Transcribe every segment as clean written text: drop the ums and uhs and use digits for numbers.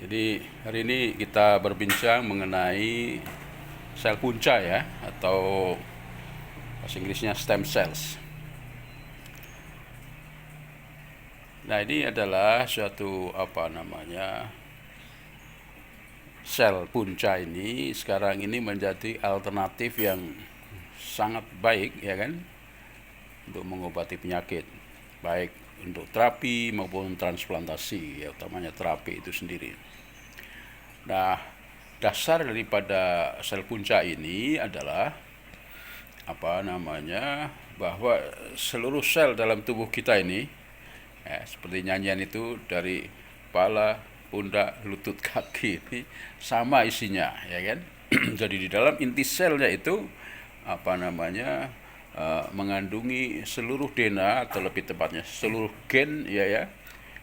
Jadi hari ini kita berbincang mengenai sel punca ya, atau bahasa Inggrisnya stem cells. Nah, ini adalah suatu sel punca ini sekarang ini menjadi alternatif yang sangat baik ya kan, untuk mengobati penyakit, baik untuk terapi maupun transplantasi, ya utamanya terapi itu sendiri. Nah, dasar daripada sel punca ini adalah bahwa seluruh sel dalam tubuh kita ini, ya, seperti nyanyian itu, dari kepala, pundak, lutut, kaki, ini sama isinya, ya kan? Jadi di dalam inti selnya itu mengandungi seluruh DNA, atau lebih tepatnya seluruh gen, ya,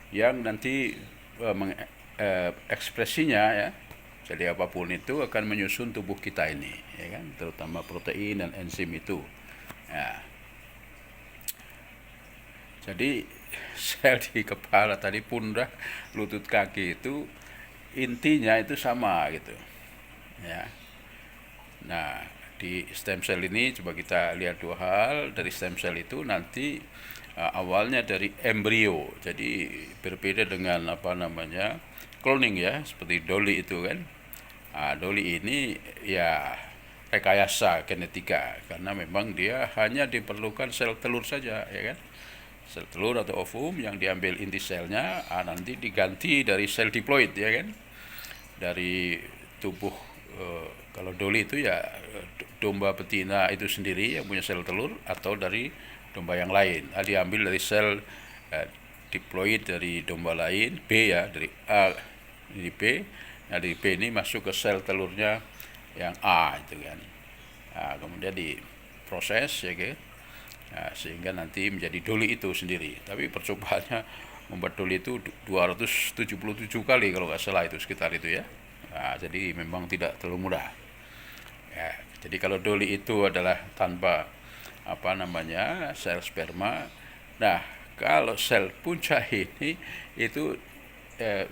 yang nanti ekspresinya, ya, jadi apapun itu akan menyusun tubuh kita ini, ya kan, terutama protein dan enzim itu. Ya. Jadi sel di kepala tadi, pundak, lutut, kaki itu intinya itu sama gitu. Ya. Nah, di stem cell ini coba kita lihat dua hal. Dari stem cell itu nanti awalnya dari embrio. Jadi berbeda dengan cloning ya, seperti Dolly itu kan. Dolly ini ya rekayasa genetika, karena memang dia hanya diperlukan sel telur saja, ya kan. Sel telur atau ovum yang diambil inti selnya, nanti diganti dari sel diploid, ya kan, dari tubuh. Kalau Dolly itu ya domba betina itu sendiri yang punya sel telur, atau dari domba yang lain. Diambil dari sel diploid dari domba lain, B ya, dari A ini B. Nah, dari B ini masuk ke sel telurnya yang A itu kan. Nah, kemudian diproses ya kan. Nah, sehingga nanti menjadi Dolly itu sendiri. Tapi percobaannya membuat Dolly itu 277 kali kalau nggak salah, itu sekitar itu ya. Nah, jadi memang tidak terlalu mudah. Ya, jadi kalau Dolly itu adalah tanpa sel sperma. Nah, kalau sel punca ini itu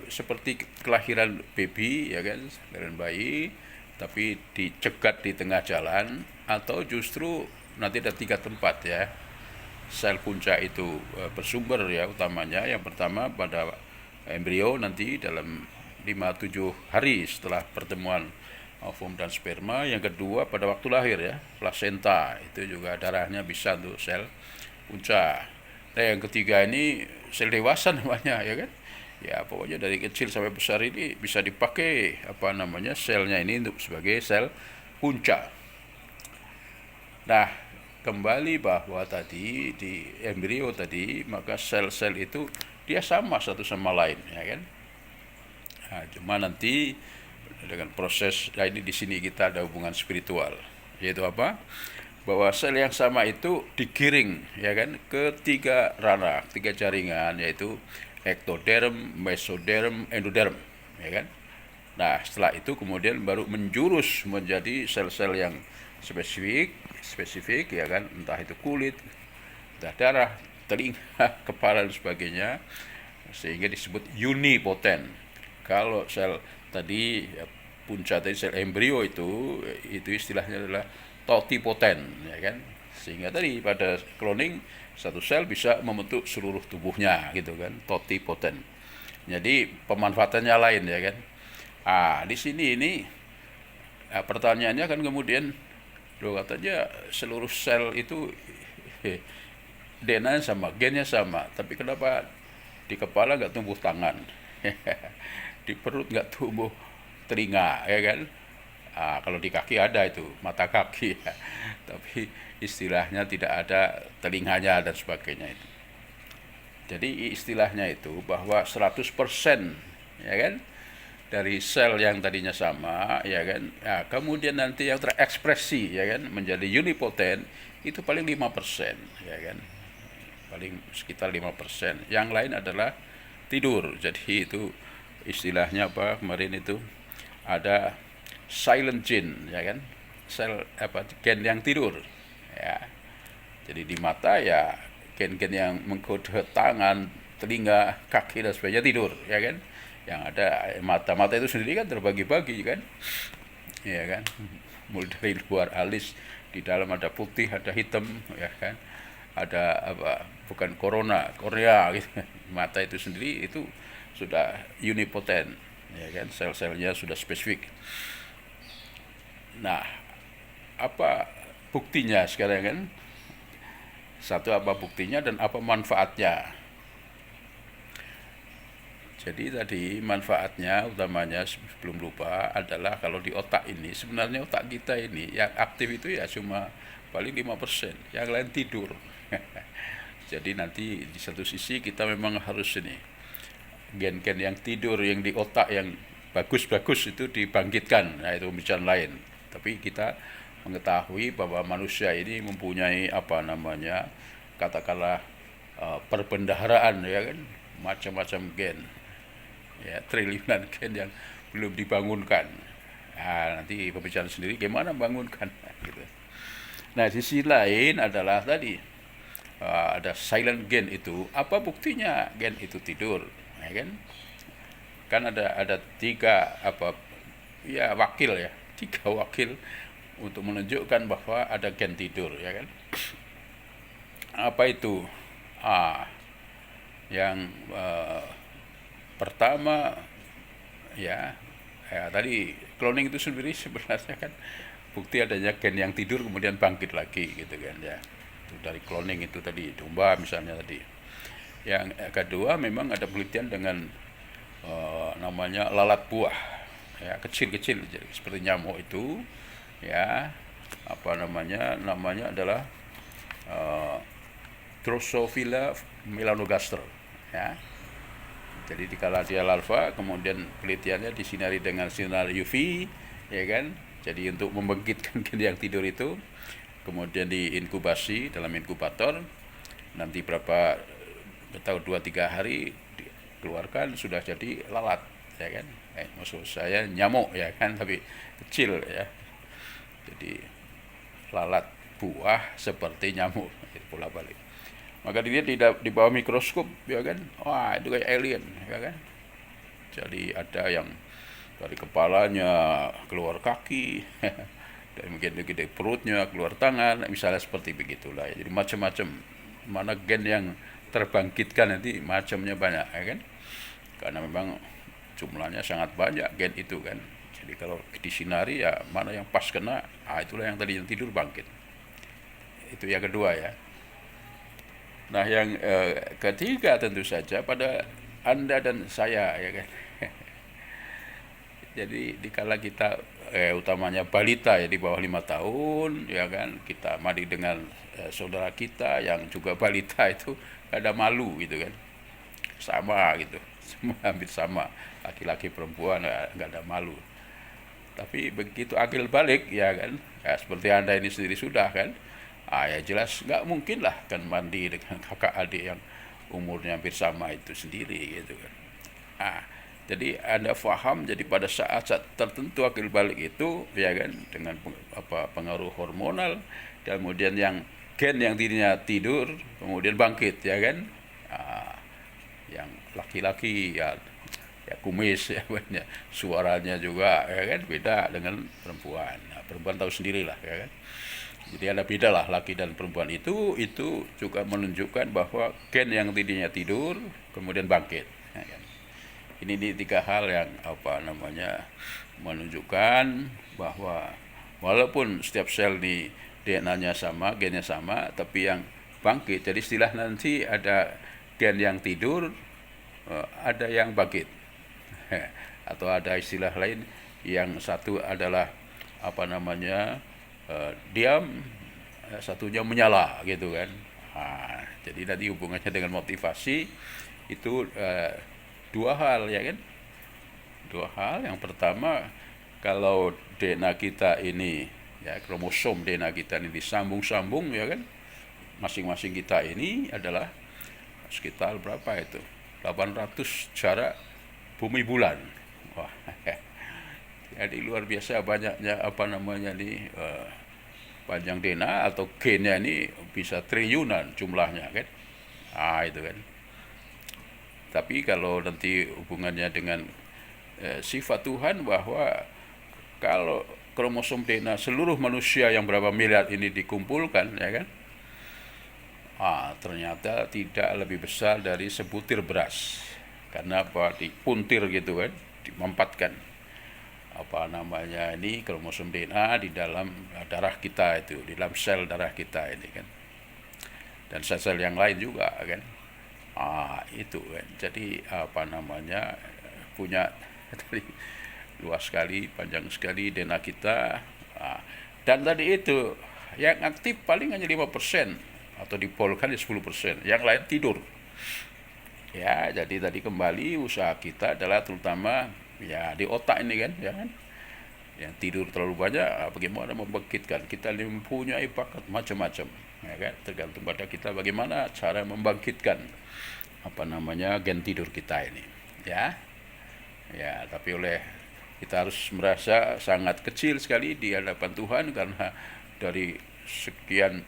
seperti kelahiran baby, ya kan, kelahiran bayi, tapi dicegat di tengah jalan, atau justru nanti ada tiga tempat ya sel punca itu bersumber ya, utamanya yang pertama pada embrio, nanti dalam 5-7 hari setelah pertemuan ovum dan sperma. Yang kedua pada waktu lahir ya, plasenta, itu juga darahnya bisa untuk sel punca. Nah, yang ketiga ini sel dewasa namanya, ya kan. Ya, pokoknya dari kecil sampai besar ini bisa dipakai selnya ini untuk sebagai sel punca. Nah, kembali bahwa tadi di embrio tadi, maka sel-sel itu dia sama satu sama lain, ya kan. Nah, cuma nanti dengan proses, nah ini di sini kita ada hubungan spiritual, yaitu apa? Bahwa sel yang sama itu digiring, ya kan, ke tiga ranah, tiga jaringan, yaitu ektoderm, mesoderm, endoderm, ya kan. Nah, setelah itu kemudian baru menjurus menjadi sel-sel yang spesifik, ya kan, entah itu kulit, entah darah, telinga, kepala dan sebagainya, sehingga disebut unipotent. Kalau sel tadi ya, punca tadi, sel embrio itu istilahnya adalah totipotent, ya kan. Sehingga tadi pada cloning satu sel bisa membentuk seluruh tubuhnya gitu kan, totipotent. Jadi pemanfaatannya lain, ya kan. Di sini ini pertanyaannya kan kemudian, katanya seluruh sel itu DNA sama, gennya sama, tapi kenapa di kepala nggak tumbuh tangan, di perut nggak tumbuh telinga, ya kan? Kalau di kaki ada itu mata kaki, ya. Tapi istilahnya tidak ada telinganya dan sebagainya itu. Jadi istilahnya itu bahwa 100%, ya kan, dari sel yang tadinya sama, ya kan, kemudian nanti yang terekspresi, ya kan, menjadi unipotent itu paling 5%, ya kan, paling sekitar 5%. Yang lain adalah tidur. Jadi itu istilahnya apa kemarin itu, ada silent gene, ya kan, sel gen yang tidur, ya. Jadi di mata ya gen-gen yang mengkode tangan, telinga, kaki dan sebagainya tidur, ya kan. Yang ada mata itu sendiri kan terbagi-bagi kan, ya kan, mulai dari luar alis, di dalam ada putih, ada hitam, ya kan, ada apa, bukan Korea gitu. Mata itu sendiri itu sudah unipotent, ya kan, sel-selnya sudah spesifik. Nah, apa buktinya sekarang kan? Satu, apa buktinya dan apa manfaatnya? Jadi tadi manfaatnya utamanya sebelum lupa adalah kalau di otak ini, sebenarnya otak kita ini yang aktif itu ya cuma paling 5%, yang lain tidur. Jadi nanti di satu sisi kita memang harus ini, gen-gen yang tidur yang di otak yang bagus-bagus itu dibangkitkan, nah itu pembicaraan lain. Tapi kita mengetahui bahwa manusia ini mempunyai apa namanya, katakanlah perbendaharaan, ya kan, macam-macam gen, ya, triliunan gen yang belum dibangunkan. Nah, nanti pembicaraan sendiri gimana bangunkan gitu. Nah, di sisi lain adalah tadi ada silent gen itu. Apa buktinya gen itu tidur, ya kan? Kan ada tiga apa ya wakil ya, tiga wakil untuk menunjukkan bahwa ada gen tidur, ya kan? Apa itu? Yang pertama ya, tadi cloning itu sendiri sebenarnya kan bukti adanya gen yang tidur kemudian bangkit lagi gitu kan ya. Itu dari cloning itu tadi domba misalnya tadi. Yang kedua memang ada penelitian dengan namanya lalat buah ya, kecil-kecil jadi seperti nyamuk itu ya, apa namanya adalah Drosophila melanogaster ya. Jadi dikala dia larva, kemudian penelitiannya disinari dengan sinar UV, ya kan. Jadi untuk membangkitkan gen yang tidur itu, kemudian diinkubasi dalam inkubator, nanti berapa, atau 2-3 hari dikeluarkan sudah jadi lalat, ya kan. Maksud saya nyamuk, ya kan, tapi kecil ya. Jadi lalat buah seperti nyamuk, pola balik. Maka dilihat di bawah mikroskop, ya kan, wah itu kayak alien, ya kan. Jadi ada yang dari kepalanya keluar kaki, dan mungkin dari perutnya keluar tangan, misalnya seperti begitulah. Jadi macam-macam, mana gen yang terbangkitkan nanti macamnya banyak, ya kan. Karena memang jumlahnya sangat banyak gen itu kan. Jadi kalau disinari ya mana yang pas kena, itulah yang tadi yang tidur bangkit. Itu yang kedua ya. Nah, yang ketiga tentu saja pada Anda dan saya, ya kan. Jadi dikala kita utamanya balita ya di bawah 5 tahun, ya kan, kita mandi dengan saudara kita yang juga balita itu ada malu gitu kan. Sama gitu. Semua hampir sama, laki-laki perempuan nggak ada malu. Tapi begitu akil balik, ya kan, ya seperti Anda ini sendiri sudah kan, ya jelas nggak mungkin lah kan mandi dengan kakak adik yang umurnya hampir sama itu sendiri gitu kan. Jadi Anda paham, jadi pada saat-saat tertentu akil balik itu, ya kan, dengan pengaruh hormonal, kemudian yang gen yang dirinya tidur kemudian bangkit, ya kan. Yang laki-laki ya kumis ya, suaranya juga, ya kan, beda dengan perempuan. Perempuan tahu sendirilah, ya kan. Jadi ada beda lah laki dan perempuan itu juga menunjukkan bahwa gen yang tadinya tidur kemudian bangkit, ya kan? Ini di tiga hal yang menunjukkan bahwa walaupun setiap sel di DNA-nya sama, gennya sama, tapi yang bangkit, jadi istilah nanti ada gen yang tidur, ada yang bangkit. Atau ada istilah lain, yang satu adalah diam, satunya menyala gitu kan. Jadi nanti hubungannya dengan motivasi itu dua hal, ya kan. Dua hal. Yang pertama, kalau DNA kita ini ya, kromosom DNA kita ini disambung-sambung, ya kan, masing-masing kita ini adalah sekitar berapa itu, 800 jarak bumi bulan. Wah, jadi luar biasa banyaknya panjang DNA atau gennya ini bisa triliunan jumlahnya kan. Itu kan. Tapi kalau nanti hubungannya dengan sifat Tuhan, bahwa kalau kromosom DNA seluruh manusia yang berapa miliar ini dikumpulkan, ya kan, ternyata tidak lebih besar dari sebutir beras. Karena apa? Dipuntir gitu kan, dimempatkan apa namanya ini kromosom DNA di dalam darah kita itu, di dalam sel darah kita ini kan, dan sel-sel yang lain juga kan. Itu kan. Jadi apa namanya, punya tadi luas sekali, panjang sekali DNA kita. Dan tadi itu yang aktif paling hanya 5%, atau dipolkan di 10%, yang lain tidur. Ya, jadi tadi kembali usaha kita adalah terutama ya di otak ini kan, ya kan. Yang tidur terlalu banyak, bagaimana membangkitkan. Kita mempunyai bakat macam-macam, ya kan. Tergantung pada kita bagaimana cara membangkitkan apa namanya gen tidur kita ini, ya. Ya, tapi oleh kita harus merasa sangat kecil sekali di hadapan Tuhan, karena dari sekian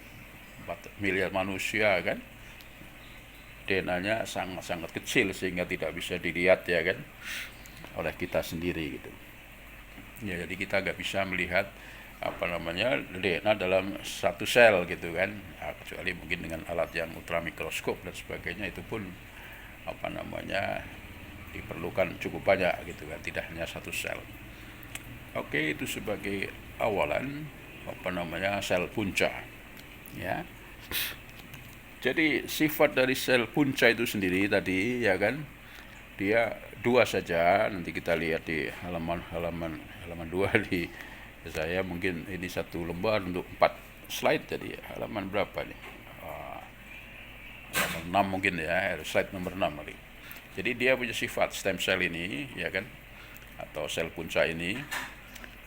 miliar manusia kan, DNA-nya sangat-sangat kecil sehingga tidak bisa dilihat, ya kan, oleh kita sendiri gitu. Ya, jadi kita nggak bisa melihat apa namanya DNA dalam satu sel gitu kan, kecuali mungkin dengan alat yang ultramikroskop dan sebagainya, itu pun apa namanya diperlukan cukup banyak gitu kan, tidak hanya satu sel. Oke, itu sebagai awalan apa namanya sel punca, ya. Jadi sifat dari sel punca itu sendiri tadi, ya kan, dia dua saja. Nanti kita lihat di halaman 2 di saya, mungkin ini satu lembar untuk 4 slide, jadi halaman berapa nih? Halaman 6 mungkin ya, slide nomor 6 kali. Jadi dia punya sifat stem cell ini, ya kan, atau sel punca ini,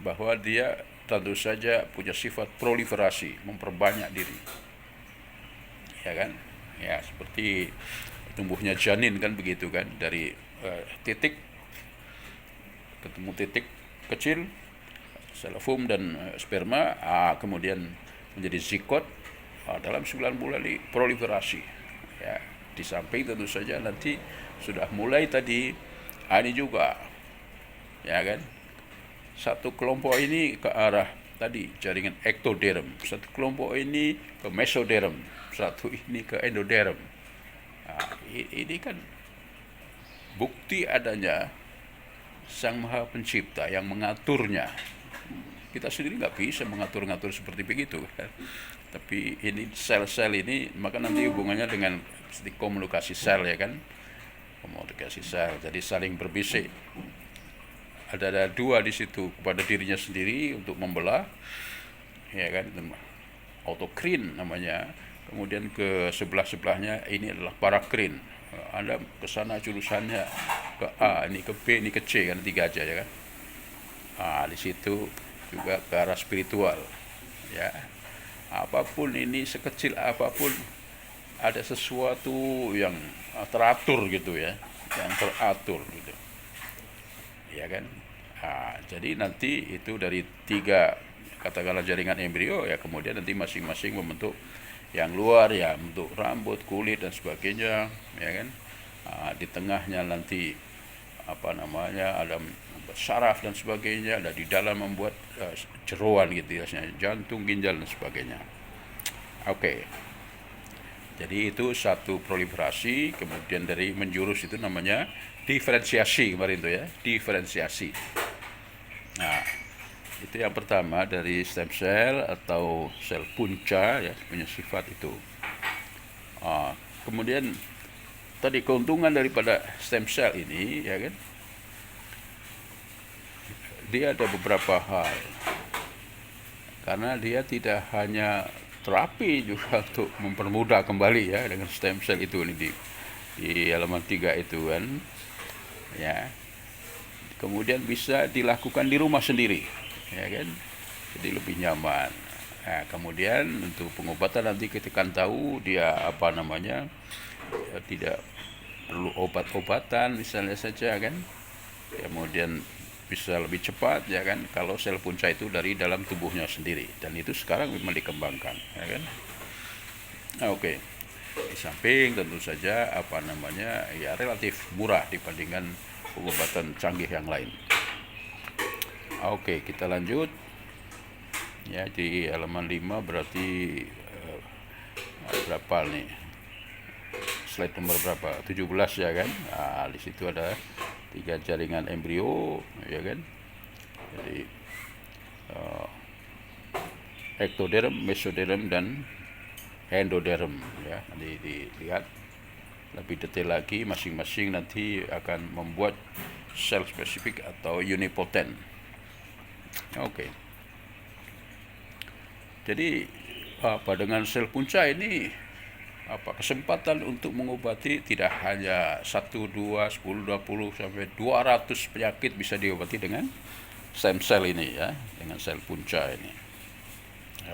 bahwa dia tentu saja punya sifat proliferasi, memperbanyak diri, ya kan, ya seperti tumbuhnya janin kan begitu kan, dari titik ketemu titik kecil sel ovum dan sperma, kemudian menjadi zigot, dalam 9 bulan di proliferasi, ya. Di samping tentu saja nanti sudah mulai tadi ini juga, ya kan, satu kelompok ini ke arah tadi jaringan ektoderm, satu kelompok ini ke mesoderm, satu ini ke endoderm. Ini kan bukti adanya Sang Maha Pencipta yang mengaturnya. Kita sendiri nggak bisa mengatur-ngatur seperti begitu kan. Tapi ini sel-sel ini, maka nanti hubungannya dengan komunikasi sel, ya kan, komunikasi sel, jadi saling berbisik. Ada dua di situ kepada dirinya sendiri untuk membelah, ya kan, autokrin namanya. Kemudian ke sebelah-sebelahnya ini adalah parakrin. Anda ke sana jurusannya ke A, ini ke B, ini ke C, kan 3 aja, ya kan. Di situ juga ke arah spiritual, ya. Apapun ini, sekecil apapun, ada sesuatu yang teratur gitu ya, yang teratur gitu, ya kan. Jadi nanti itu dari 3 katakanlah jaringan embrio, ya, kemudian nanti masing-masing membentuk yang luar, ya, bentuk rambut, kulit dan sebagainya, ya kan. Di tengahnya nanti apa namanya ada saraf dan sebagainya, ada di dalam membuat jeroan gitu ya, jantung, ginjal dan sebagainya. Oke. Jadi itu satu proliferasi, kemudian dari menjurus itu namanya diferensiasi kemarin itu ya, diferensiasi. Nah, itu yang pertama dari stem cell atau sel punca, ya, punya sifat itu. Kemudian tadi keuntungan daripada stem cell ini, ya kan, dia ada beberapa hal, karena dia tidak hanya terapi, juga untuk mempermudah kembali, ya, dengan stem cell itu ini di halaman 3 itu kan, ya. Kemudian bisa dilakukan di rumah sendiri, ya kan, jadi lebih nyaman. Nah, kemudian untuk pengobatan nanti kita kan tahu dia apa namanya, ya, tidak perlu obat-obatan misalnya saja kan, kemudian bisa lebih cepat, ya kan, kalau sel punca itu dari dalam tubuhnya sendiri, dan itu sekarang memang dikembangkan, ya kan. Oke. Di samping tentu saja ya relatif murah dibandingkan pengobatan canggih yang lain. Oke, kita lanjut. Ya, di halaman 5 berarti berapa nih? Slide nomor berapa? 17 ya kan? Nah, di situ ada 3 jaringan embrio ya kan? Jadi ectoderm, mesoderm dan endoderm ya. Nanti dilihat lebih detail lagi, masing-masing nanti akan membuat sel spesifik atau unipotent. Oke. Jadi dengan sel punca ini kesempatan untuk mengobati tidak hanya 1, 2, 10, 20 sampai 200 penyakit bisa diobati dengan stem cell ini ya, dengan sel punca ini.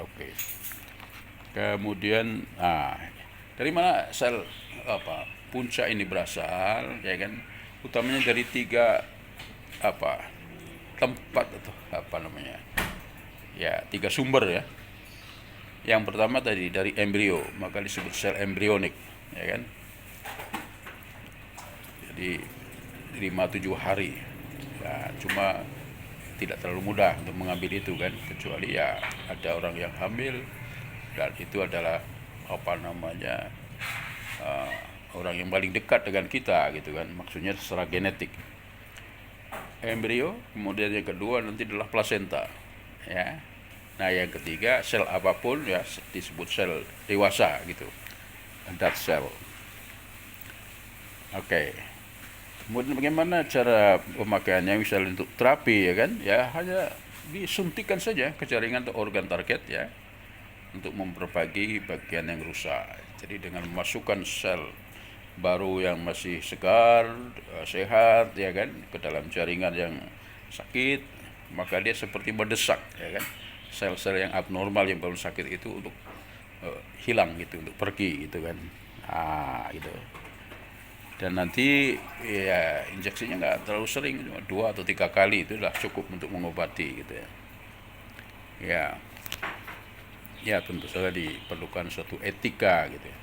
Oke. Kemudian dari mana sel punca ini berasal ya kan? Utamanya dari 3 tempat atau 3 sumber ya. Yang pertama tadi dari embrio, maka disebut sel embrionik ya kan. Jadi 5-7 hari ya, cuma tidak terlalu mudah untuk mengambil itu kan, kecuali ya ada orang yang hamil dan itu adalah orang yang paling dekat dengan kita gitu kan, maksudnya secara genetik. Embrio, kemudian yang kedua nanti adalah plasenta ya. Nah, yang ketiga sel apapun ya disebut sel dewasa gitu, adult cell. Oke. Kemudian bagaimana cara pemakaiannya, misalnya untuk terapi ya kan, ya hanya disuntikkan saja ke jaringan atau organ target ya, untuk memperbaiki bagian yang rusak. Jadi dengan memasukkan sel baru yang masih segar, sehat ya kan, ke dalam jaringan yang sakit, maka dia seperti mendesak ya kan, sel-sel yang abnormal yang baru sakit itu untuk hilang gitu, untuk pergi gitu kan. Gitu. Dan nanti ya injeksinya nggak terlalu sering, cuma 2 atau 3 kali itu sudah cukup untuk mengobati gitu ya. Ya tentu saja diperlukan suatu etika gitu ya.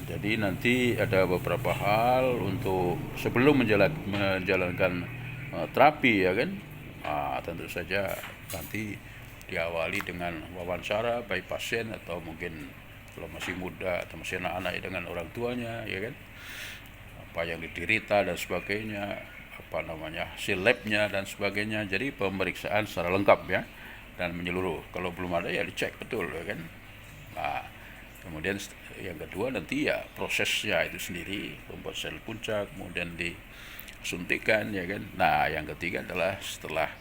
Jadi nanti ada beberapa hal untuk sebelum menjalankan terapi ya kan. Tentu saja nanti diawali dengan wawancara baik pasien atau mungkin kalau masih muda atau masih anak-anak ya dengan orang tuanya ya kan, apa yang diderita dan sebagainya, hasil labnya dan sebagainya. Jadi pemeriksaan secara lengkap ya dan menyeluruh. Kalau belum ada ya dicek betul ya kan. Kemudian yang kedua nanti ya prosesnya itu sendiri, membuat sel punca, kemudian disuntikkan ya kan. Nah, yang ketiga adalah setelah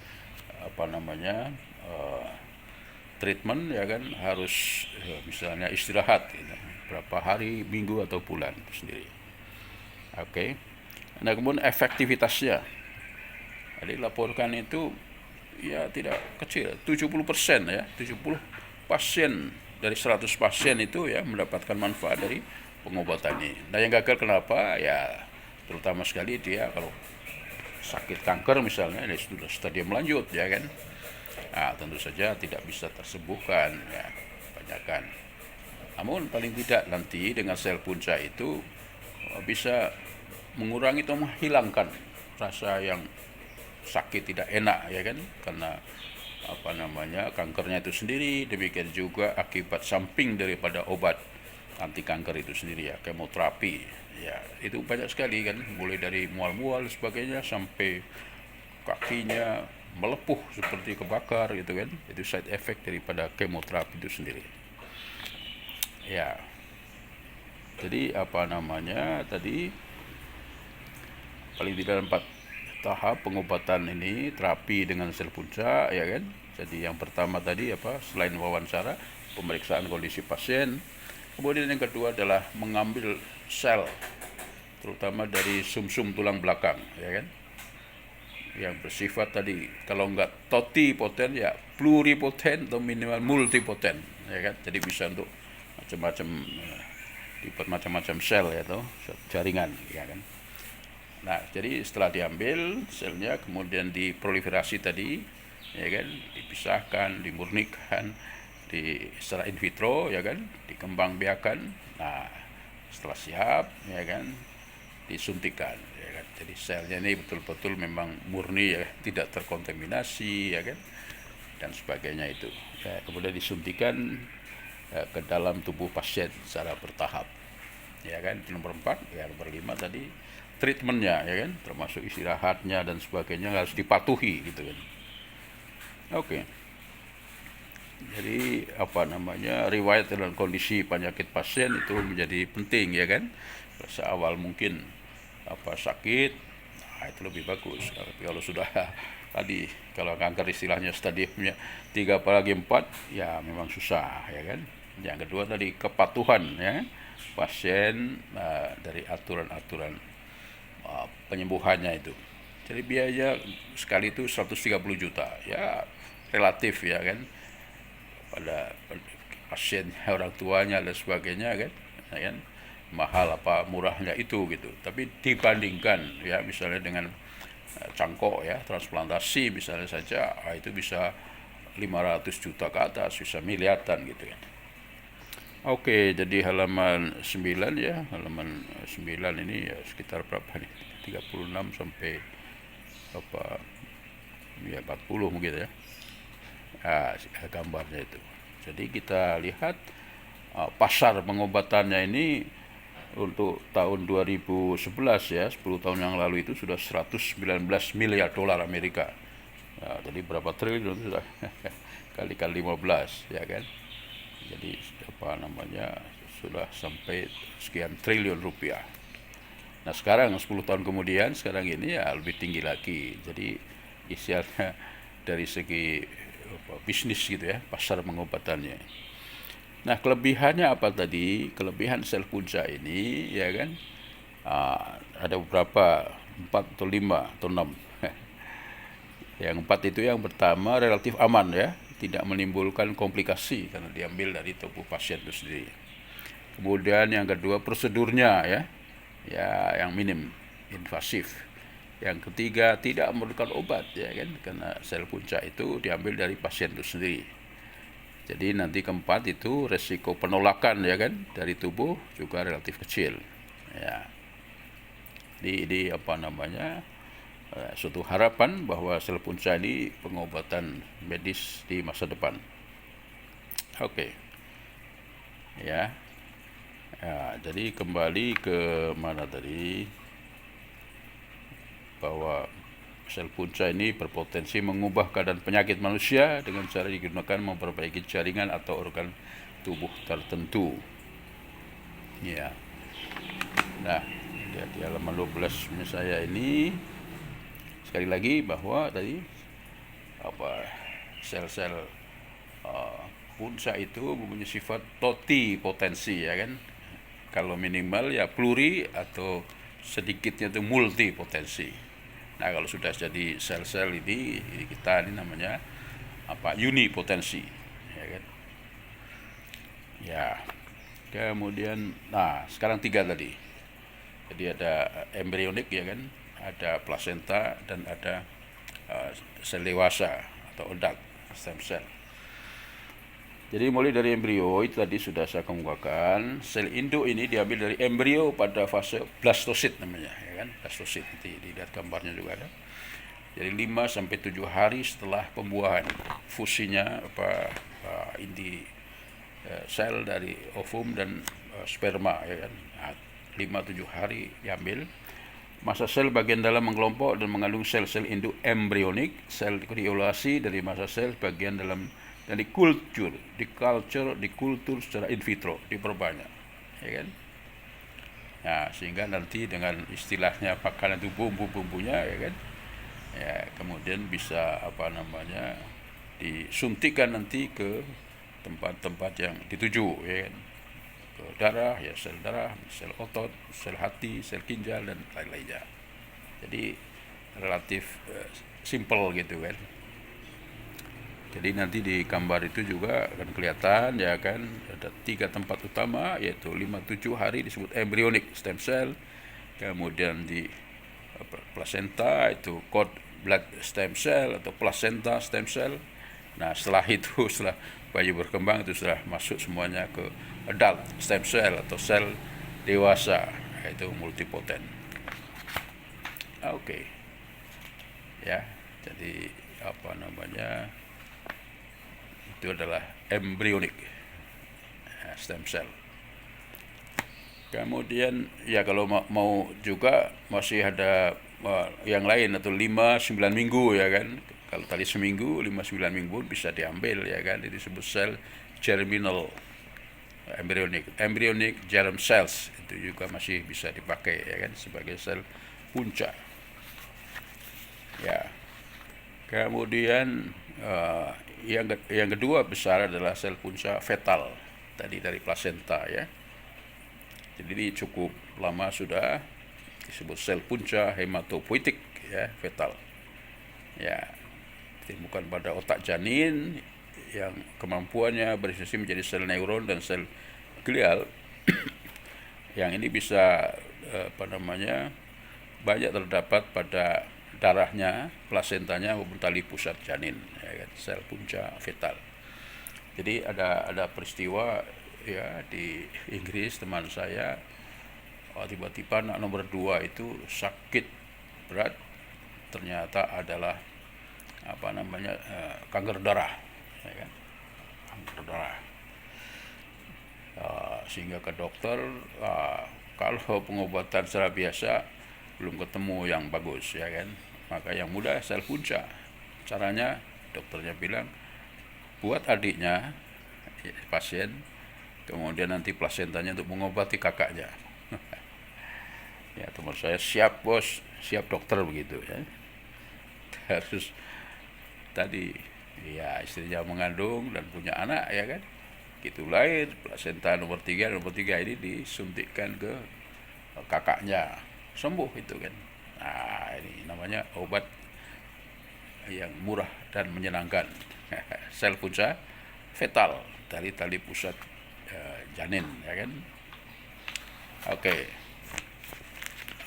treatment ya kan, harus misalnya istirahat gitu, berapa hari, minggu atau bulan itu sendiri. Oke. Nah, kemudian efektivitasnya. Jadi laporkan itu ya tidak kecil, 70% ya, 70 pasien dari 100 pasien itu ya mendapatkan manfaat dari pengobatan ini. Nah, yang gagal kenapa? Ya terutama sekali dia kalau sakit kanker misalnya, ini sudah stadium lanjut ya kan. Tentu saja tidak bisa tersembuhkan ya, kebanyakan. Namun paling tidak nanti dengan sel punca itu bisa mengurangi atau menghilangkan rasa yang sakit tidak enak ya kan, karena kankernya itu sendiri. Demikian juga akibat samping daripada obat anti kanker itu sendiri ya, kemoterapi ya, itu banyak sekali kan, mulai dari mual-mual sebagainya sampai kakinya melepuh seperti kebakar gitu kan, itu side effect daripada kemoterapi itu sendiri ya. Jadi tadi paling tidak 4 tahap pengobatan ini, terapi dengan sel punca ya kan. Jadi yang pertama tadi selain wawancara, pemeriksaan kondisi pasien. Kemudian yang kedua adalah mengambil sel terutama dari sumsum tulang belakang ya kan, yang bersifat tadi kalau enggak totipotent ya pluripotent atau minimal multipotent ya kan. Jadi bisa untuk macam-macam sel ya tuh, jaringan ya kan. Nah, jadi setelah diambil selnya kemudian diproliferasi tadi ya kan, dipisahkan, dimurnikan, secara in vitro ya kan, dikembangbiakan. Nah, setelah siap ya kan, disuntikan ya kan. Jadi selnya ini betul-betul memang murni ya, tidak terkontaminasi ya kan, dan sebagainya itu. Ya, kemudian disuntikan ke dalam tubuh pasien secara bertahap. Ya kan, itu nomor 4, ya nomor 5 tadi treatmentnya ya kan, termasuk istirahatnya dan sebagainya harus dipatuhi gitu kan. Oke. Jadi riwayat dan kondisi penyakit pasien itu menjadi penting ya kan. Seawal mungkin sakit, nah itu lebih bagus. Tapi kalau sudah tadi, kalau kanker istilahnya stadiumnya 3 apalagi 4, ya memang susah ya kan. Yang kedua tadi kepatuhan ya pasien dari aturan-aturan penyembuhannya itu. Jadi biaya sekali itu 130 juta ya, relatif ya kan, pada pasien, orang tuanya dan sebagainya kan, ya kan, mahal apa murahnya itu gitu. Tapi dibandingkan ya misalnya dengan cangkok ya, transplantasi misalnya saja, itu bisa 500 juta ke atas, bisa miliaran gitu kan. Oke, jadi halaman 9 ya, halaman 9 ini ya sekitar berapa nih? 36 sampai ya 40 mungkin ya. Gambarnya itu. Jadi kita lihat pasar pengobatannya ini untuk tahun 2011 ya, 10 tahun yang lalu itu sudah 119 miliar dolar Amerika. Nah, jadi berapa triliun sudah kali-kali 15 ya kan. Jadi sudah sampai sekian triliun rupiah. Nah sekarang 10 tahun kemudian, sekarang ini ya lebih tinggi lagi. Jadi isinya dari segi bisnis gitu ya, pasar pengobatannya. Nah kelebihannya apa tadi? Kelebihan sel punca ini ya kan, ada beberapa, 4 atau 5 atau 6. Yang 4 itu yang pertama relatif aman ya, tidak menimbulkan komplikasi karena diambil dari tubuh pasien itu sendiri. Kemudian yang kedua prosedurnya ya yang minim invasif. Yang ketiga tidak memerlukan obat ya kan, karena sel punca itu diambil dari pasien itu sendiri. Jadi nanti keempat itu resiko penolakan ya kan dari tubuh juga relatif kecil ya. Di suatu harapan bahwa sel punca ini pengobatan medis di masa depan. Oke. Ya. Jadi kembali ke mana tadi, bahwa sel punca ini berpotensi mengubah keadaan penyakit manusia dengan cara digunakan memperbaiki jaringan atau organ tubuh tertentu. Ya. Nah, di halaman 12 saya ini sekali lagi bahwa tadi sel-sel punca itu mempunyai sifat totipotensi ya kan. Kalau minimal ya pluri, atau sedikitnya itu multipotensi. Nah kalau sudah jadi sel-sel ini kita ini namanya unipotensi ya kan. Ya. Kemudian sekarang 3 tadi. Jadi ada embrionik ya kan, ada plasenta, dan ada sel dewasa atau adult stem cell. Jadi mulai dari embrio itu tadi sudah saya kemukakan, sel induk ini diambil dari embrio pada fase blastosit namanya ya kan, blastosit, nanti dilihat gambarnya juga ada. Jadi 5 sampai 7 hari setelah pembuahan, fusinya inti sel dari ovum dan sperma ya kan. 5-7 hari diambil. Masa sel bagian dalam mengelompok dan mengandung sel-sel induk embrionik. Sel diolasi dari masa sel bagian dalam dan dikultur secara in vitro, diperbanyak ya kan. Nah sehingga nanti dengan istilahnya makanan itu bumbu-bumbunya ya kan, ya kemudian bisa disuntikan nanti ke tempat-tempat yang dituju ya kan, ke darah ya, sel darah, sel otot, sel hati, sel ginjal, dan lain-lainnya. Jadi relatif simple gitu kan. Jadi nanti di gambar itu juga akan kelihatan ya kan, ada 3 tempat utama, yaitu 5-7 hari disebut embryonic stem cell, kemudian di placenta itu cord blood stem cell atau placenta stem cell. Nah setelah itu, setelah bayi berkembang itu sudah masuk semuanya ke adult stem cell atau sel dewasa, yaitu multipoten. Oke. Ya, jadi itu adalah embryonic stem cell. Kemudian ya kalau mau juga masih ada yang lain atau 5-9 minggu ya kan. Kalau tadi seminggu, 5-9 minggu bisa diambil ya kan. Itu disebut sel germinal embryonic germ cells, itu juga masih bisa dipakai ya kan sebagai sel punca. Ya. Kemudian yang kedua besar adalah sel punca fetal, tadi dari plasenta ya. Jadi ini cukup lama sudah disebut sel punca hematopoietik ya, fetal. Ya, ditemukan pada otak janin yang kemampuannya berfungsi menjadi sel neuron dan sel glial. Yang ini bisa banyak terdapat pada darahnya, plasentanya maupun tali pusat janin, ya kan, sel punca fetal. Jadi ada peristiwa ya di Inggris, teman saya tiba-tiba anak nomor 2 itu sakit berat, ternyata adalah kanker darah, ya kan, kanker darah. Sehingga ke dokter, kalau pengobatan secara biasa belum ketemu yang bagus ya kan, maka yang mudah sel punca. Caranya dokternya bilang buat adiknya pasien, kemudian nanti plasentanya untuk mengobati kakaknya. Ya, teman saya siap bos, siap dokter begitu ya. Terus tadi ya istrinya mengandung dan punya anak ya kan, gitu lahir plasenta nomor 3 ini disuntikkan ke kakaknya, sembuh itu kan. Nah, ini namanya obat yang murah dan menyenangkan. Sel punca fetal dari tali pusat janin ya kan. Oke.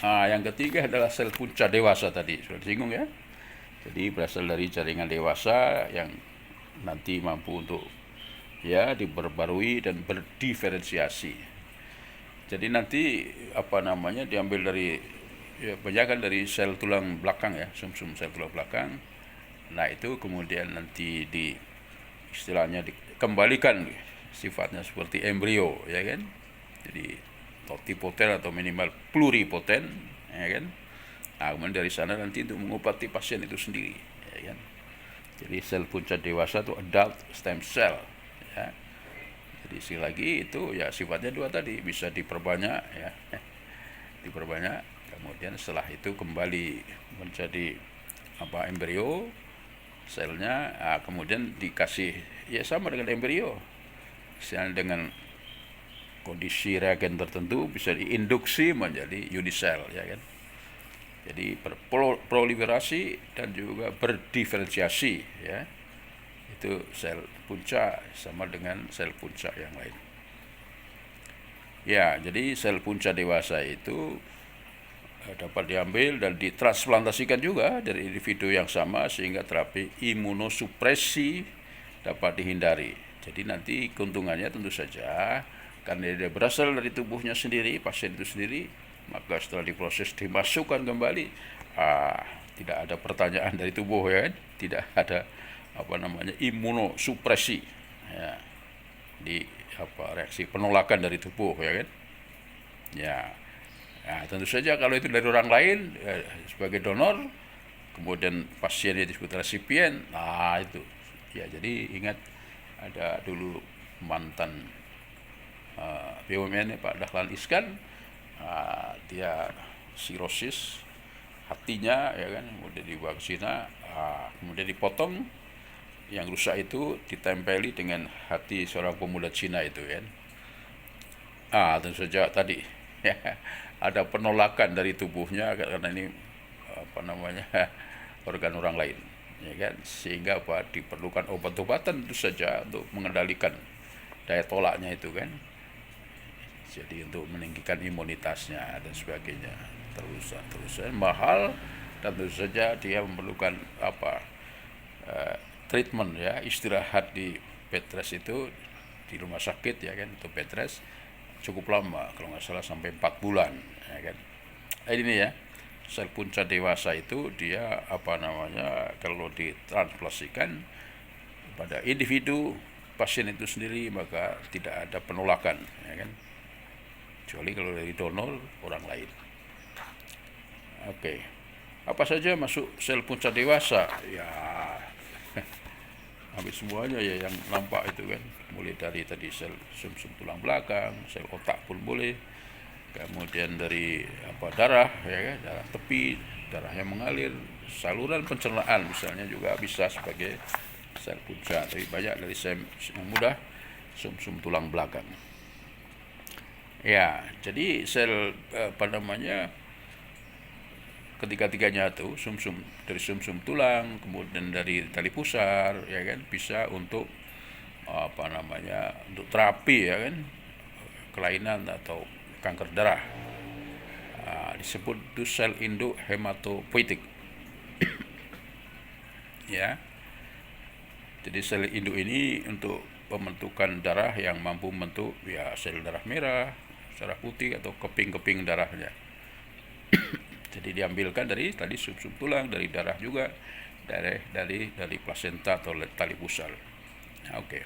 Yang ketiga adalah sel punca dewasa, tadi sudah disinggung ya. Jadi berasal dari jaringan dewasa yang nanti mampu untuk ya diperbarui dan berdiferensiasi. Jadi nanti diambil dari kebanyakan dari sel tulang belakang ya, sumsum sel tulang belakang. Nah, itu kemudian nanti istilahnya dikembalikan sifatnya seperti embrio ya kan. Jadi totipoten atau minimal pluripoten ya kan. Nah, kemudian dari sana nanti untuk mengobati pasien itu sendiri ya kan. Jadi sel punca dewasa itu adult stem cell ya. Jadi sekali lagi itu ya sifatnya 2 tadi, bisa diperbanyak ya. Diperbanyak, kemudian setelah itu kembali menjadi embrio selnya, kemudian dikasih ya sama dengan embrio, misalnya dengan kondisi reagen tertentu bisa diinduksi menjadi unisel ya kan. Jadi berproliferasi dan juga berdiferensiasi ya. Itu sel punca sama dengan sel punca yang lain. Ya, jadi sel punca dewasa itu dapat diambil dan ditransplantasikan juga dari individu yang sama sehingga terapi imunosupresi dapat dihindari. Jadi nanti keuntungannya tentu saja karena dia berasal dari tubuhnya sendiri, pasien itu sendiri, maka setelah diproses dimasukkan kembali, tidak ada pertanyaan dari tubuh ya kan, tidak ada imunosupresi ya, reaksi penolakan dari tubuh ya kan. Ya, tentu saja kalau itu dari orang lain sebagai donor, kemudian pasiennya disebut resipien, itu ya. Jadi ingat ada dulu mantan BUMN Pak Dahlan Iskan, dia sirosis hatinya ya kan, kemudian dibawa ke Cina, kemudian dipotong, yang rusak itu ditempeli dengan hati seorang pemuda Cina itu kan. Tentu saja tadi ya, ada penolakan dari tubuhnya karena ini organ orang lain ya kan, sehingga diperlukan obat-obatan tentu saja untuk mengendalikan daya tolaknya itu kan. Jadi untuk meninggikan imunitasnya dan sebagainya, terus mahal dan tentu saja dia memerlukan treatment ya, istirahat di bed rest itu di rumah sakit ya kan, untuk bed rest cukup lama, kalau nggak salah sampai 4 bulan ya kan. Ini ya, sel punca dewasa itu dia kalau ditransplantasikan pada individu pasien itu sendiri maka tidak ada penolakan ya kan, kecuali kalau dari donor orang lain. Oke. Apa saja masuk sel punca dewasa? Ya, hampir semuanya ya yang nampak itu kan. Mulai dari tadi sel sumsum tulang belakang, sel otak pun boleh. Kemudian dari darah ya kan, darah tepi, darah yang mengalir, saluran pencernaan misalnya juga bisa sebagai sel punca. Tapi banyak dari sel yang mudah sumsum tulang belakang. Ya, jadi sel ketiga-tiganya itu dari sumsum tulang, kemudian dari tali pusar ya kan, bisa untuk untuk terapi ya kan, kelainan atau kanker darah. Disebut itu sel induk hematopoietik. Ya. Jadi sel induk ini untuk pembentukan darah yang mampu membentuk ya sel darah merah, darah putih atau keping-keping darahnya. Jadi diambilkan dari tadi sumsum tulang, dari darah juga, dari plasenta atau tali pusar. Oke.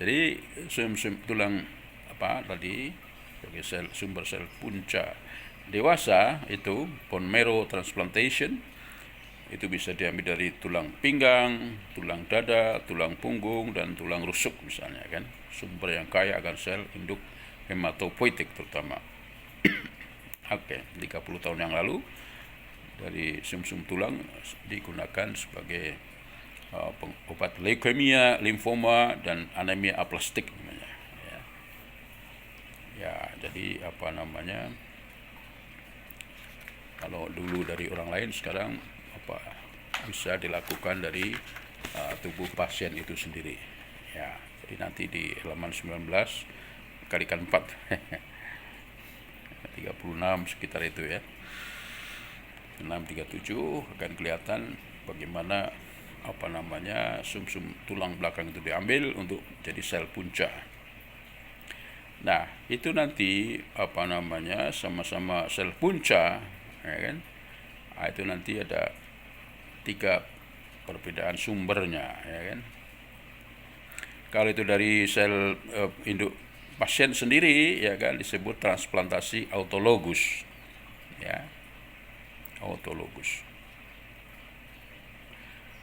Jadi sumsum tulang tadi sebagai sumber sel punca dewasa itu bone marrow transplantation itu bisa diambil dari tulang pinggang, tulang dada, tulang punggung dan tulang rusuk misalnya kan, sumber yang kaya akan sel induk hematopoietik terutama. Oke, 30 tahun yang lalu dari sumsum tulang digunakan sebagai obat leukemia, limfoma dan anemia aplastik namanya. Ya, jadi kalau dulu dari orang lain, sekarang bisa dilakukan dari tubuh pasien itu sendiri. Ya, jadi nanti di halaman 19 kalikan 4 36 sekitar itu ya, 637 akan kelihatan bagaimana sumsum tulang belakang itu diambil untuk jadi sel punca. Nah, itu nanti sama-sama sel punca ya kan. Itu nanti ada 3 perbedaan sumbernya ya kan. Kalau itu dari sel induk pasien sendiri ya kan, disebut transplantasi autologus ya, autologus.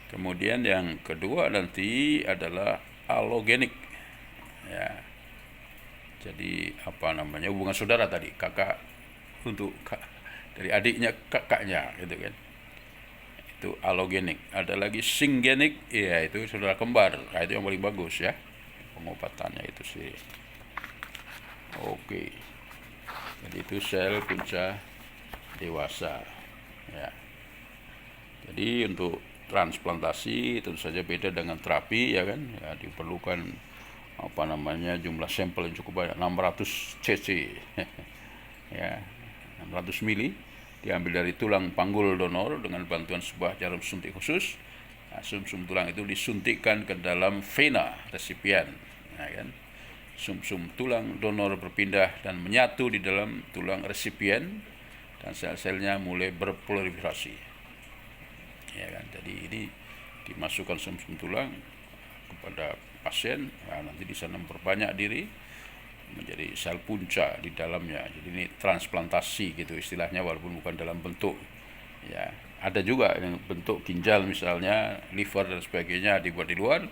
Kemudian yang kedua nanti adalah alogenik ya. Jadi hubungan saudara tadi, kakak dari adiknya kakaknya gitu kan, itu alogenik. Ada lagi singgenik, ya itu saudara kembar. Nah, itu yang paling bagus ya pengobatannya itu sih. Oke, jadi itu sel punca dewasa ya. Jadi untuk transplantasi tentu saja beda dengan terapi ya kan, ya diperlukan jumlah sampel yang cukup banyak, 600 cc ya, 600 mili diambil dari tulang panggul donor dengan bantuan sebuah jarum suntik khusus. Nah, sumsum tulang itu disuntikkan ke dalam vena resipien ya kan. Sumsum tulang donor berpindah dan menyatu di dalam tulang resipien dan sel-selnya mulai berproliferasi ya kan. Jadi ini dimasukkan sumsum tulang kepada pasien, nah, nanti di sana memperbanyak diri menjadi sel punca di dalamnya. Jadi ini transplantasi gitu istilahnya, walaupun bukan dalam bentuk ya. Ada juga yang bentuk ginjal misalnya, liver dan sebagainya dibuat di luar,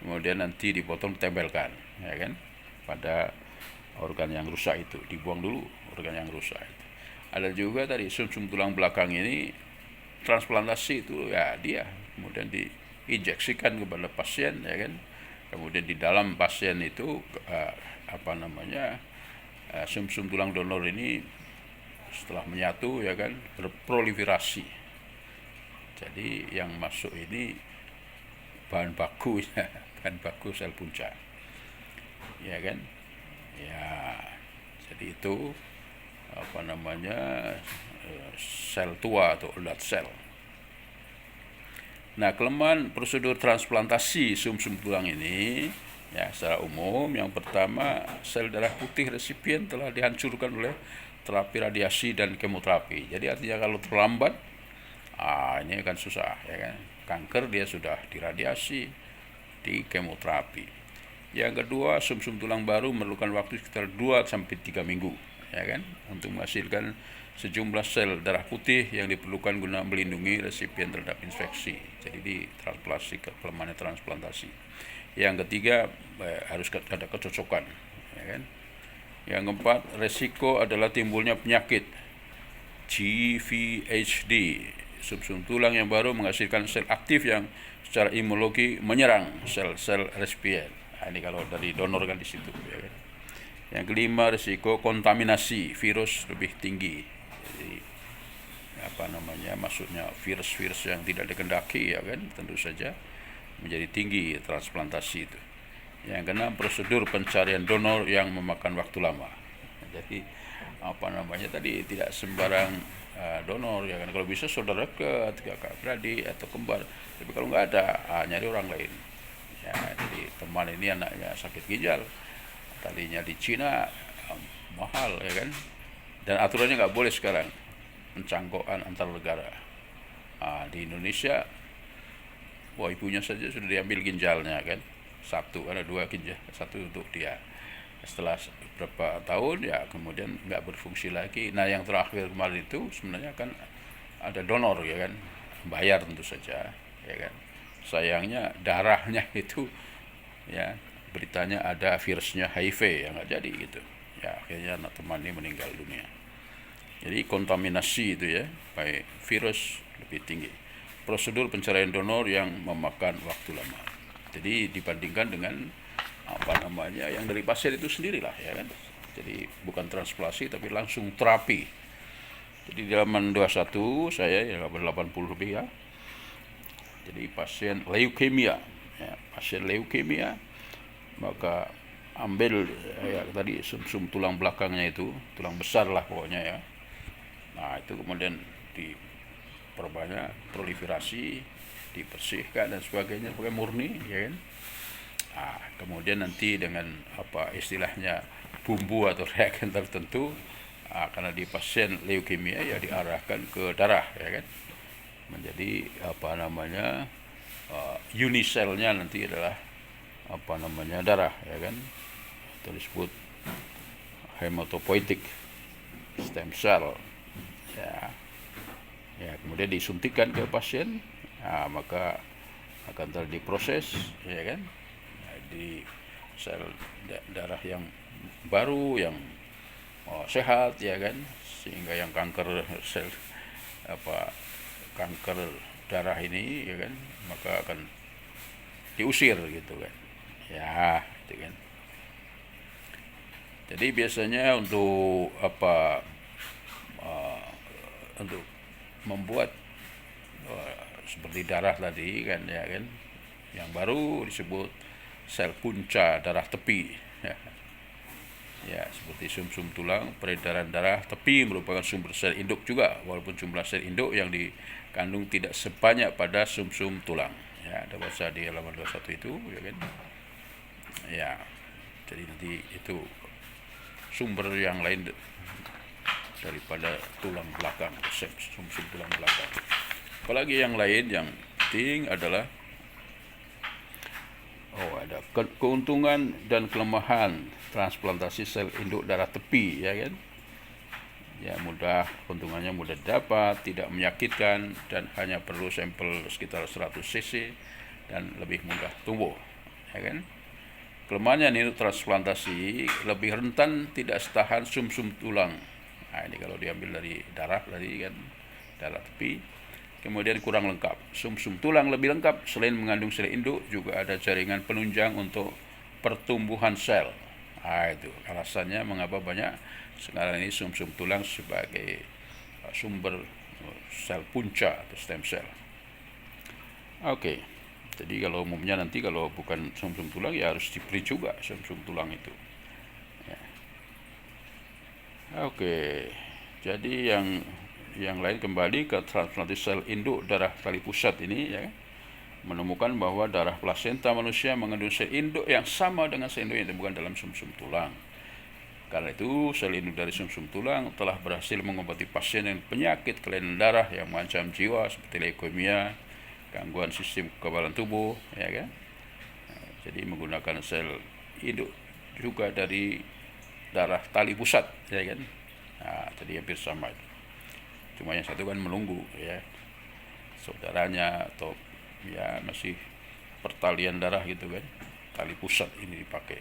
kemudian nanti dipotong tempelkan ya kan pada organ yang rusak, itu dibuang dulu organ yang rusak itu. Ada juga tadi sumsum tulang belakang ini transplantasi itu ya, dia kemudian diinjeksikan kepada pasien ya kan. Kemudian di dalam pasien itu sumsum tulang donor ini setelah menyatu ya kan berproliferasi. Jadi yang masuk ini bahan baku ya, bahan baku sel punca ya kan ya. Jadi itu sel tua atau ulat sel. Nah, kelemahan prosedur transplantasi sumsum tulang ini ya secara umum yang pertama sel darah putih resipien telah dihancurkan oleh terapi radiasi dan kemoterapi. Jadi artinya kalau terlambat, ini akan susah ya kan. Kanker dia sudah diradiasi, di kemoterapi. Yang kedua, sumsum tulang baru memerlukan waktu sekitar 2 sampai 3 minggu ya kan untuk menghasilkan sejumlah sel darah putih yang diperlukan guna melindungi resipien terhadap infeksi. Jadi di transplantasi kelemahan transplantasi. Yang ketiga, harus ada kecocokan ya kan. Yang keempat, resiko adalah timbulnya penyakit GVHD. Sumsum tulang yang baru menghasilkan sel aktif yang secara imunologi menyerang sel-sel resipien. Nah, ini kalau dari donor kan di situ ya kan. Yang kelima, risiko kontaminasi virus lebih tinggi. Jadi maksudnya virus-virus yang tidak dikehendaki ya kan tentu saja menjadi tinggi transplantasi itu. Yang keenam, prosedur pencarian donor yang memakan waktu lama. Jadi tadi tidak sembarang donor ya kan. Kalau bisa saudara dekat, kakak beradik atau kembar. Tapi kalau nggak ada, nyari orang lain. Ya, jadi teman ini anaknya sakit ginjal, tadinya di Cina mahal ya kan. Dan aturannya nggak boleh sekarang pencangkokan antar negara. Di Indonesia, ibunya saja sudah diambil ginjalnya kan. Satu, ada 2 ginjal, satu untuk dia. Setelah beberapa tahun ya kemudian nggak berfungsi lagi. Nah yang terakhir kemarin itu sebenarnya kan ada donor ya kan, bayar tentu saja ya kan. Sayangnya darahnya itu ya beritanya ada virusnya HIV yang nggak jadi gitu. Ya akhirnya anak teman ini meninggal dunia. Jadi kontaminasi itu ya, baik virus lebih tinggi. Prosedur pencarian donor yang memakan waktu lama. Jadi dibandingkan dengan yang dari pasien itu sendirilah ya kan. Jadi bukan transplantasi tapi langsung terapi. Jadi di halaman 21 saya ya 80 lebih ya. Jadi pasien leukemia ya, maka ambil ya tadi sumsum tulang belakangnya itu, tulang besar lah pokoknya ya. Nah, itu kemudian diperbanyak, proliferasi, dibersihkan dan sebagainya pakai murni ya kan. Kemudian nanti dengan istilahnya bumbu atau reagen tertentu, karena di pasien leukemia ya diarahkan ke darah ya kan, menjadi uniselnya nanti adalah darah ya kan, atau disebut hematopoietic stem cell ya. Kemudian disuntikkan ke pasien, maka akan terjadi proses ya kan, di sel darah yang baru yang sehat ya kan, sehingga yang kanker kanker darah ini ya kan, maka akan diusir gitu kan ya gitu kan. Jadi biasanya untuk untuk membuat seperti darah tadi kan ya kan, yang baru disebut sel punca darah tepi ya, seperti sumsum tulang. Peredaran darah tepi merupakan sumber sel induk juga, walaupun jumlah sel induk yang dikandung tidak sebanyak pada sumsum tulang ya. Ada baca di halaman 21 itu ya kan ya. Jadi nanti itu sumber yang lain daripada tulang belakang, sumsum tulang belakang. Apalagi yang lain yang penting adalah ada keuntungan dan kelemahan transplantasi sel induk darah tepi ya kan. Ya mudah, keuntungannya mudah didapat, tidak menyakitkan dan hanya perlu sampel sekitar 100 cc dan lebih mudah tumbuh ya kan. Kelemahannya nih, transplantasi lebih rentan tidak setahan sumsum tulang. Nah, ini kalau diambil dari darah tadi kan, darah tepi. Kemudian kurang lengkap. Sumsum tulang lebih lengkap, selain mengandung sel induk juga ada jaringan penunjang untuk pertumbuhan sel. Itu alasannya mengapa banyak sekarang ini sumsum tulang sebagai sumber sel punca atau stem cell. Jadi kalau umumnya nanti kalau bukan sumsum tulang ya harus diberi juga sumsum tulang itu ya. Jadi yang lain kembali ke transplantasi sel induk darah tali pusat ini ya. menemukan bahwa darah plasenta manusia mengandung sel induk yang sama dengan sel induk yang ditemukan dalam sumsum tulang. Karena itu, sel induk dari sumsum tulang telah berhasil mengobati pasien dengan penyakit kelainan darah yang mengancam jiwa seperti leukemia, gangguan sistem kekebalan tubuh, ya kan? Jadi menggunakan sel induk juga dari darah tali pusat, ya kan? Jadi hampir sama. Cuma yang satu kan menunggu, ya, saudaranya atau ya masih pertalian darah gitu kan, tali pusat ini dipakai,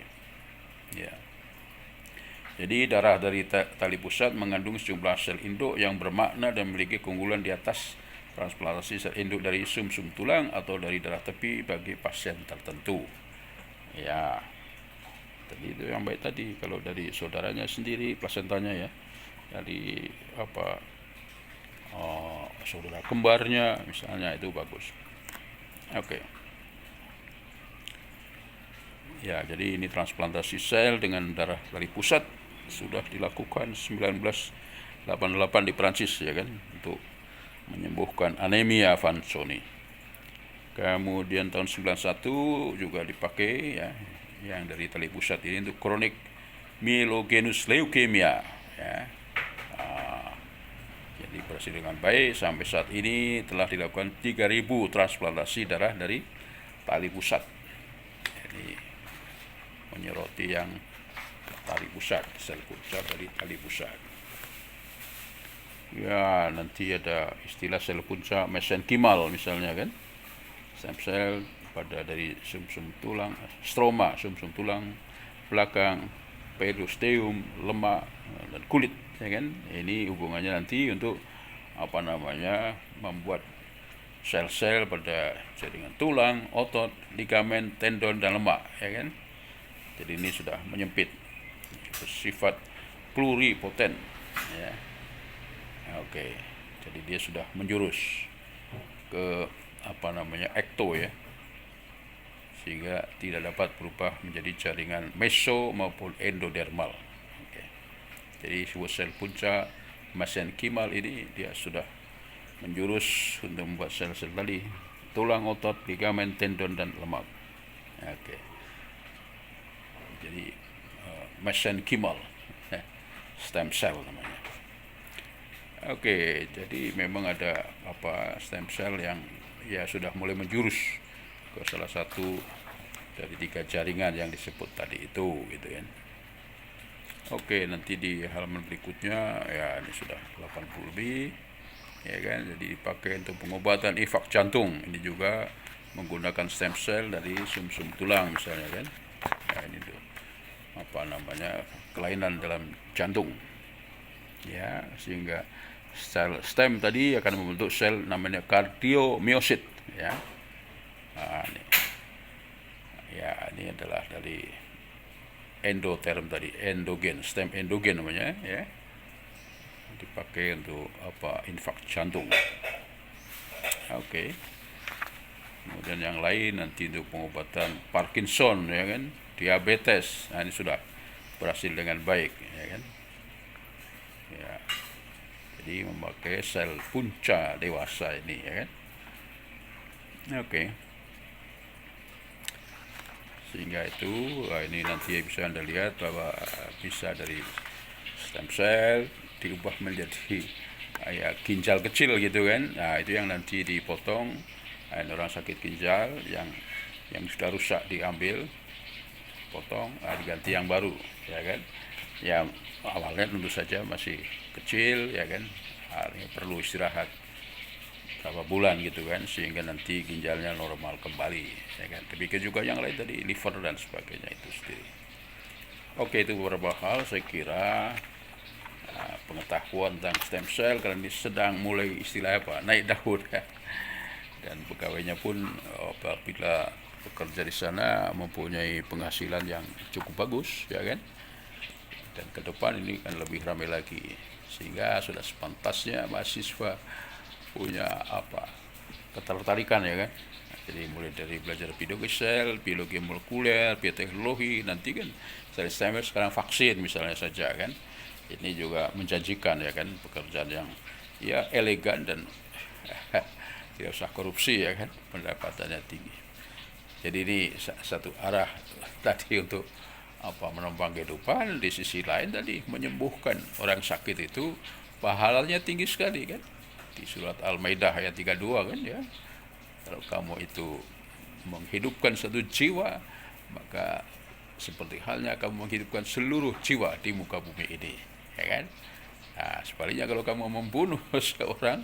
ya. Jadi darah dari tali pusat mengandung sejumlah sel induk yang bermakna dan memiliki keunggulan di atas transplantasi sel induk dari sumsum tulang atau dari darah tepi bagi pasien tertentu. Ya, tadi itu yang baik tadi. Kalau dari saudaranya sendiri, plasentanya ya, dari saudara kembarnya misalnya, itu bagus. Oke. Ya, jadi ini transplantasi sel dengan darah dari pusat sudah dilakukan 1988 di Prancis, ya kan, untuk menyembuhkan anemia Fanconi. Kemudian tahun 91 juga dipakai, ya, yang dari tali pusat ini untuk kronik myelogenous leukemia, ya. Jadi berhasil dengan baik. Sampai saat ini telah dilakukan 3.000 transplantasi darah dari tali pusat. Jadi menyoroti yang tali pusat, sel punca dari tali pusat. Ya, nanti ada istilah sel punca mesenchymal misalnya kan, stem cell pada dari sumsum tulang, stroma sumsum tulang belakang, periosteum, lemak dan kulit, ya kan. Ini hubungannya nanti untuk membuat sel-sel pada jaringan tulang, otot, ligamen, tendon dan lemak, ya kan. Jadi ini sudah menyempit, bersifat pluripoten, ya. Oke, jadi dia sudah menjurus ke ekto, ya, sehingga tidak dapat berubah menjadi jaringan meso maupun endodermal. Oke. Jadi sebuah sel punca mesenchymal ini dia sudah menjurus untuk membuat sel-sel tadi, tulang, otot, ligamen, tendon dan lemak. Oke. Jadi mesenchymal, stem cell namanya. Oke, jadi memang ada stem cell yang ya sudah mulai menjurus ke salah satu dari 3 jaringan yang disebut tadi itu, gitu kan. Oke, nanti di halaman berikutnya ya ini sudah 80 lebih, ya kan. Jadi dipakai untuk pengobatan infak jantung. Ini juga menggunakan stem cell dari sumsum tulang misalnya kan. Ya, ini tuh kelainan dalam jantung, ya, sehingga sel stem tadi akan membentuk sel namanya kardiomyosit, ya. Ini adalah dari endoterm tadi, endogen, stem endogen namanya, ya, dipakai untuk infak jantung. Oke. Kemudian yang lain nanti untuk pengobatan Parkinson, ya kan, diabetes. Nah, ini sudah berhasil dengan baik, ya kan. Ya. Jadi memakai sel punca dewasa ini, ya kan. Oke. Sehingga itu ini nanti bisa Anda lihat bahwa bisa dari stem cell diubah menjadi ginjal kecil gitu kan. Nah, itu yang nanti dipotong. Orang sakit ginjal yang sudah rusak diambil, potong, diganti yang baru, ya kan. Yang awalnya tentu saja masih kecil, ya kan, perlu istirahat berapa bulan gitu kan, sehingga nanti ginjalnya normal kembali, ya kan. Demikian juga yang lain tadi, liver dan sebagainya itu sendiri. Oke, itu beberapa hal saya kira pengetahuan tentang stem cell, karena ini sedang mulai naik daun, ya. Dan pegawainya pun apabila bekerja di sana mempunyai penghasilan yang cukup bagus, ya kan. Dan ke depan ini kan lebih ramai lagi, sehingga sudah sepantasnya mahasiswa punya ketertarikan, ya kan. Jadi mulai dari belajar biologi sel, biologi molekuler, bioteknologi, nanti kan dari stem cell sekarang vaksin misalnya saja kan. Ini juga menjanjikan, ya kan, pekerjaan yang ya elegan dan tidak usah korupsi ya kan, pendapatannya tinggi. Jadi ini satu arah tadi untuk menopang kehidupan. Di sisi lain tadi menyembuhkan orang sakit itu pahalanya tinggi sekali kan, di surat Al-Maidah ayat 32 kan ya, kalau kamu itu menghidupkan satu jiwa, maka seperti halnya kamu menghidupkan seluruh jiwa di muka bumi ini ya kan. Nah, sebaliknya kalau kamu membunuh seorang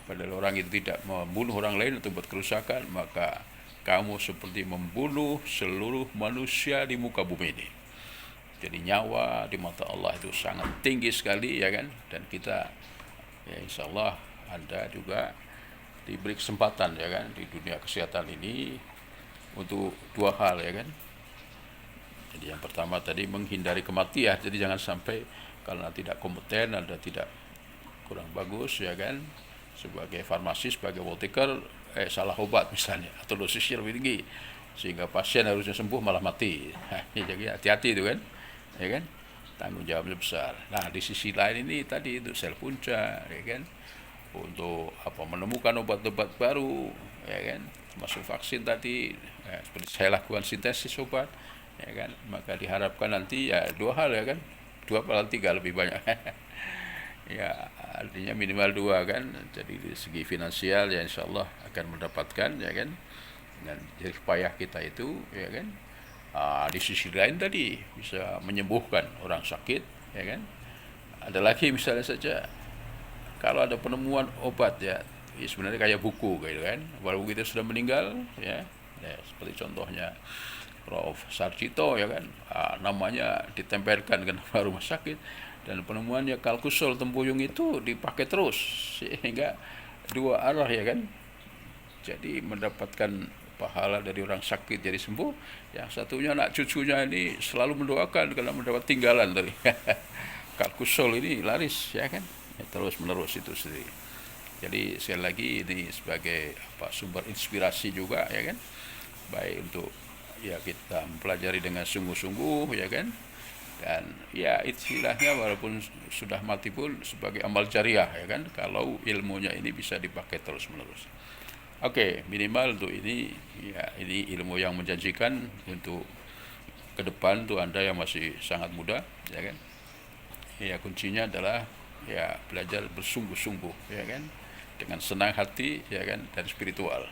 padahal orang itu tidak membunuh orang lain atau buat kerusakan, maka kamu seperti membunuh seluruh manusia di muka bumi ini. Jadi nyawa di mata Allah itu sangat tinggi sekali ya kan. Dan kita ya insya Allah Anda juga diberi kesempatan ya kan di dunia kesehatan ini untuk dua hal ya kan. Jadi yang pertama tadi menghindari kematian. Jadi jangan sampai karena tidak kompeten, Anda tidak kurang bagus ya kan, sebagai farmasis, sebagai apoteker salah obat misalnya, atau dosisnya lebih tinggi sehingga pasien harusnya sembuh malah mati. Nah, jadi hati-hati itu kan ya kan, tanggung jawabnya besar. Nah di sisi lain ini tadi itu sel punca ya kan, untuk menemukan obat-obat baru ya kan, termasuk vaksin tadi ya, seperti saya lakukan sintesis obat ya kan, maka diharapkan nanti ya dua hal ya kan, dua atau tiga lebih banyak ya artinya minimal dua kan. Jadi dari segi finansial ya insya Allah akan mendapatkan ya kan, dan jerih payah kita itu ya kan. Di sisi lain tadi bisa menyembuhkan orang sakit ya kan. Ada lagi misalnya saja kalau ada penemuan obat ya sebenarnya kayak buku gitu kan, walaupun kita sudah meninggal ya, seperti contohnya Prof. Sarjito ya kan, namanya ditempelkan ke nama rumah sakit, dan penemuannya kalkusol tempuyung itu dipakai terus sehingga dua arah ya kan. Jadi mendapatkan pahala dari orang sakit jadi sembuh, yang satunya anak cucunya ini selalu mendoakan karena mendapat tinggalan dari kalkusol ini laris ya kan ya, terus menerus itu sendiri. Jadi sekali lagi ini sebagai sumber inspirasi juga ya kan, baik untuk ya kita mempelajari dengan sungguh-sungguh ya kan, dan ya istilahnya walaupun sudah mati pun sebagai amal jariah ya kan, kalau ilmunya ini bisa dipakai terus menerus. Oke, minimal untuk ini ya, ini ilmu yang menjanjikan untuk ke depan tuh Anda yang masih sangat muda ya kan. Ya kuncinya adalah ya belajar bersungguh-sungguh ya kan, dengan senang hati ya kan, dan spiritual.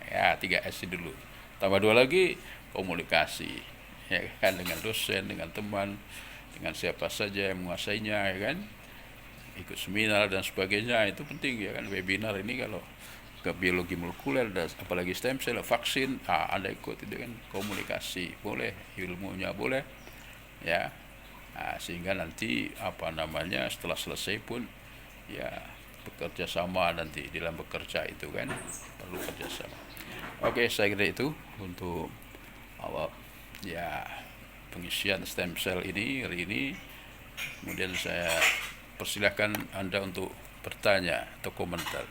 Ya 3S dulu. Tambah 2 lagi, komunikasi ya kan, dengan dosen, dengan teman, dengan siapa saja yang menguasainya ya kan. Ikut seminar dan sebagainya itu penting ya kan. Webinar ini kalau ke biologi molekuler dan apalagi stem cell, vaksin, Anda ikut itu kan, komunikasi boleh, ilmunya boleh ya. Sehingga nanti setelah selesai pun ya bekerja sama nanti dalam bekerja itu kan perlu kerjasama. Oke, saya kira itu untuk ya pengisian stem cell ini hari ini. Kemudian saya persilahkan Anda untuk bertanya atau komentar.